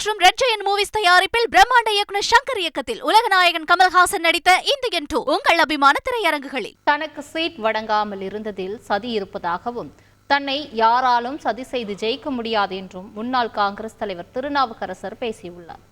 மற்றும் red giant movies தயாரிப்பில் பிரம்மாண்ட இயக்குனர் சங்கர் இயக்கத்தில் உலகநாயகன் கமல்ஹாசன் நடித்த இந்தியன் 2 உங்கள் அபிமான திரையரங்குகளில். தனக்கு சீட் வழங்காமல் இருந்ததில் சதி இருப்பதாகவும் தன்னை யாராலும் சதி செய்து ஜெயிக்க முடியாது என்றும் முன்னாள் காங்கிரஸ் தலைவர் திருநாவுக்கரசர் பேசியுள்ளார்.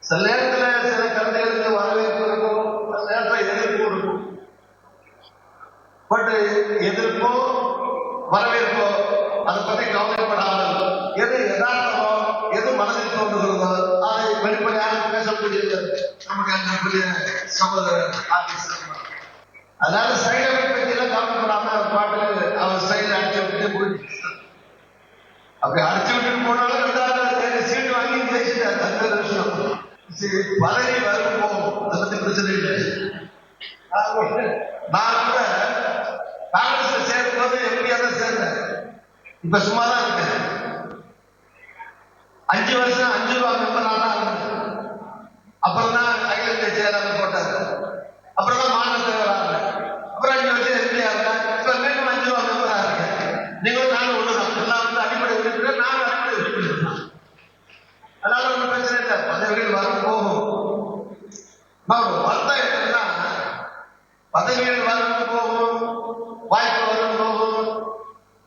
சில நேரத்தில் சில கருத்துகளுக்கு வரவேற்பு இருக்கும், சில நேரத்தில் எதிர்ப்பு இருக்கும். பட் எதிர்ப்போ வரவேற்போ அதை பற்றி கவலைப்படாமல் எது யதார்த்தமோ எது மனதில் தோன்றுகிறதோ அதை வெளிப்படையாக பேசக்கூடிய நம்முடைய அன்புடைய சகோதரர் ஆர்டிஸ்ட். அதனால சைடு எஃபெக்ட் பற்றியெல்லாம் கவலைப்படாம ஒரு பாட்டு அவர் சைடில் அடிச்சு விட்டு போயிட்டு அப்படி அடிச்சு விட்டுட்டு போனாலும் சீட்டு வாங்கி ஜெயிச்சுட்டார். அந்த விஷயம் பதவி வரும்போது அதை பத்தி பிரச்சனை இல்லை. நான் கூட காங்கிரஸ்ல சேரும் போது எப்படியா தான் சேர்ந்தேன். இப்ப சும்மாதான் இருக்கேன். 5 வருஷம் 5 ரூபா மெம்பர் நான் தான் இருந்தேன். அப்புறம் தான் அகில இந்திய செயலாளர் போட்டார். அப்புறம் தான் மாநில தலைவர் ஆகிறேன். அப்புறம் 5 வருஷம் எம்பியா இருந்தேன். இப்ப மீண்டும் 5 ரூபா மெம்பரா இருக்கேன். நீங்களும் நானும் ஒண்ணுதான். எல்லாம் வந்து அடிப்படை உறுப்பினர், நானும் அடிப்படை உறுப்பினர் தான். அதனால ஒன்றும் பிரச்சனை இல்லை. பதவிகள் வரும் போகும். வருத்தம் என்னன்னா பதவிகள் வரும் போகும், வாய்ப்பு வரும் போகும்,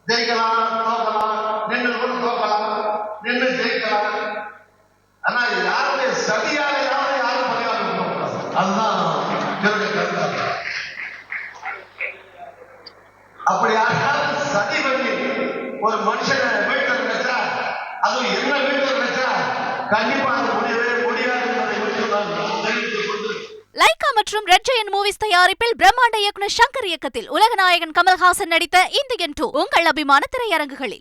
ஜெயிக்கலாம் தோக்கலாம், நின்று கூட தோக்கலாம், நின்று ஜெயிக்கலாம். ஆனா யாருடைய சதியாக யாரும் பணியாளர் போகக்கூடாது. அதுதான் என்னுடைய கருத்து. அப்படி யாராவது சதி பண்ணி ஒரு மனுஷனை வீட்டில் நினைச்சா, அதுவும் என்ன வீட்டில் நினைச்சா கண்டிப்பா அது முடியவே முடியாது என்பதை மட்டும் நான் தெரிவித்துக் கொண்டு லைகா மற்றும் ரெட் ஜெயண்ட் மூவிஸ் தயாரிப்பில் பிரம்மாண்ட இயக்குனர் சங்கர் இயக்கத்தில் உலகநாயகன் கமல்ஹாசன் நடித்த இந்தியன் 2 உங்கள் அபிமான திரையரங்குகளில்.